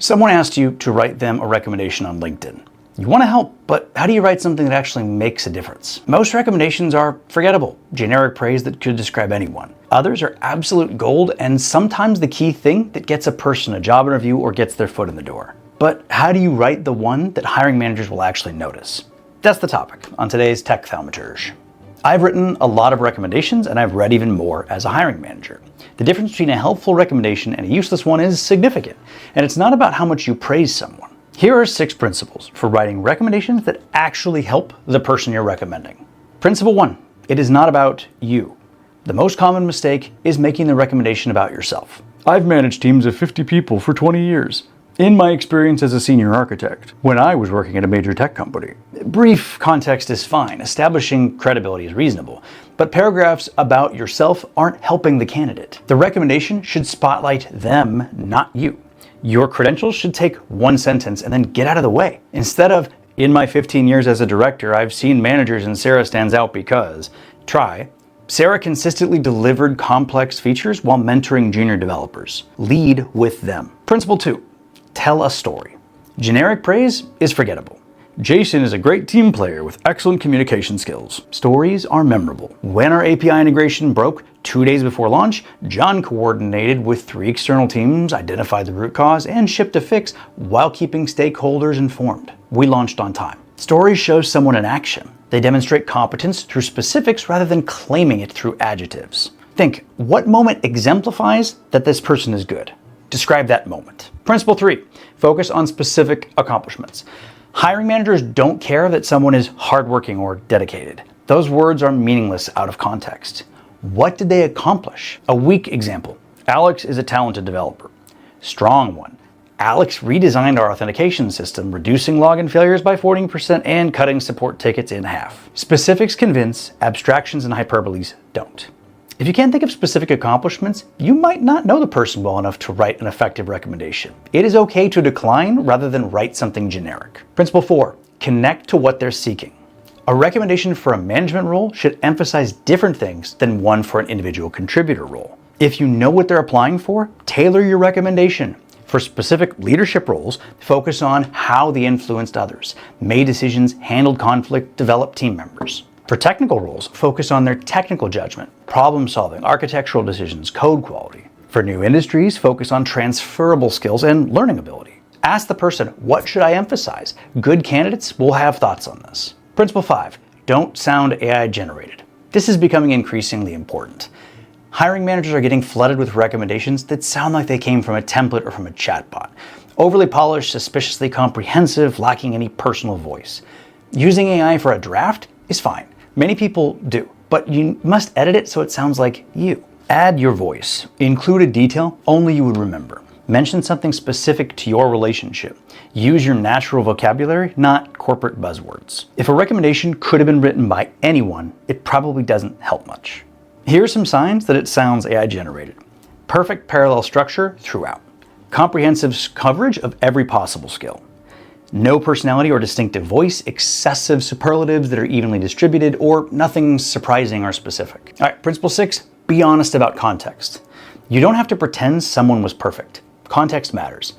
Someone asked you to write them a recommendation on LinkedIn. You want to help, but how do you write something that actually makes a difference? Most recommendations are forgettable, generic praise that could describe anyone. Others are absolute gold and sometimes the key thing that gets a person a job interview or gets their foot in the door. But how do you write the one that hiring managers will actually notice? That's the topic on today's Tech Thaumaturge. I've written a lot of recommendations and I've read even more as a hiring manager. The difference between a helpful recommendation and a useless one is significant, and it's not about how much you praise someone. Here are 6 principles for writing recommendations that actually help the person you're recommending. Principle 1, it is not about you. The most common mistake is making the recommendation about yourself. I've managed teams of 50 people for 20 years. In my experience as a senior architect, when I was working at a major tech company. Brief context is fine, establishing credibility is reasonable, but paragraphs about yourself aren't helping the candidate. The recommendation should spotlight them, not you. Your credentials should take one sentence and then get out of the way. Instead of, in my 15 years as a director, I've seen managers and Sarah stands out because, try, Sarah consistently delivered complex features while mentoring junior developers. Lead with them. Principle 2, tell a story. Generic praise is forgettable. Jason is a great team player with excellent communication skills. Stories are memorable. When our API integration broke 2 days before launch, John coordinated with 3 external teams, identified the root cause, and shipped a fix while keeping stakeholders informed. We launched on time. Stories show someone in action. They demonstrate competence through specifics rather than claiming it through adjectives. Think, what moment exemplifies that this person is good? Describe that moment. Principle 3, focus on specific accomplishments. Hiring managers don't care that someone is hardworking or dedicated. Those words are meaningless out of context. What did they accomplish? A weak example. Alex is a talented developer. Strong one. Alex redesigned our authentication system, reducing login failures by 40% and cutting support tickets in half. Specifics convince, abstractions and hyperboles don't. If you can't think of specific accomplishments, you might not know the person well enough to write an effective recommendation. It is okay to decline rather than write something generic. Principle 4, connect to what they're seeking. A recommendation for a management role should emphasize different things than one for an individual contributor role. If you know what they're applying for, tailor your recommendation. For specific leadership roles, focus on how they influenced others, made decisions, handled conflict, developed team members. For technical roles, focus on their technical judgment, problem solving, architectural decisions, code quality. For new industries, focus on transferable skills and learning ability. Ask the person, what should I emphasize? Good candidates will have thoughts on this. Principle 5, don't sound AI generated. This is becoming increasingly important. Hiring managers are getting flooded with recommendations that sound like they came from a template or from a chatbot. Overly polished, suspiciously comprehensive, lacking any personal voice. Using AI for a draft is fine. Many people do, but you must edit it so it sounds like you. Add your voice. Include a detail only you would remember. Mention something specific to your relationship. Use your natural vocabulary, not corporate buzzwords. If a recommendation could have been written by anyone, it probably doesn't help much. Here are some signs that it sounds AI generated. Perfect parallel structure throughout. Comprehensive coverage of every possible skill. No personality or distinctive voice, excessive superlatives that are evenly distributed, or nothing surprising or specific. All right, principle 6, be honest about context. You don't have to pretend someone was perfect. Context matters.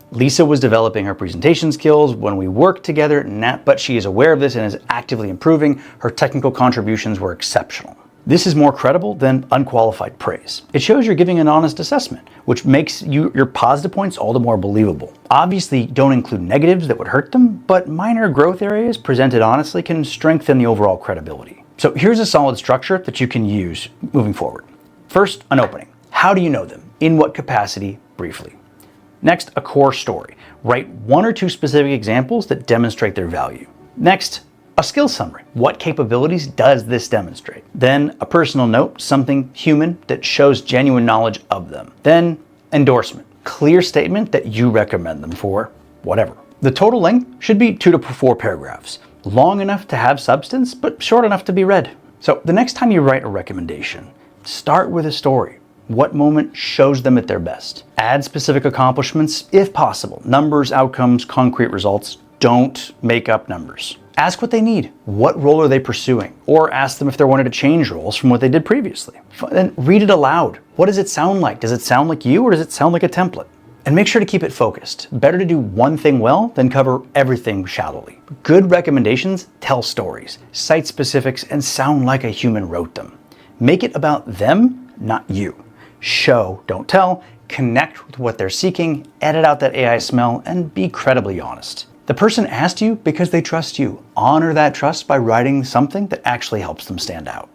Lisa was developing her presentation skills when we worked together, but she is aware of this and is actively improving. Her technical contributions were exceptional. This is more credible than unqualified praise. It shows you're giving an honest assessment, which makes your positive points all the more believable. Obviously, don't include negatives that would hurt them, but minor growth areas presented honestly can strengthen the overall credibility. So here's a solid structure that you can use moving forward. First, an opening. How do you know them? In what capacity? Briefly. Next, a core story. Write 1 or 2 specific examples that demonstrate their value. Next, a skill summary. What capabilities does this demonstrate? Then a personal note, something human that shows genuine knowledge of them. Then endorsement. Clear statement that you recommend them for whatever. The total length should be 2 to 4 paragraphs. Long enough to have substance, but short enough to be read. So the next time you write a recommendation, start with a story. What moment shows them at their best? Add specific accomplishments if possible. Numbers, outcomes, concrete results. Don't make up numbers. Ask what they need. What role are they pursuing? Or ask them if they're wanting to change roles from what they did previously. Then read it aloud. What does it sound like? Does it sound like you or does it sound like a template? And make sure to keep it focused. Better to do one thing well than cover everything shallowly. Good recommendations tell stories, cite specifics, and sound like a human wrote them. Make it about them, not you. Show, don't tell, connect with what they're seeking, edit out that AI smell, and be credibly honest. The person asked you because they trust you. Honor that trust by writing something that actually helps them stand out.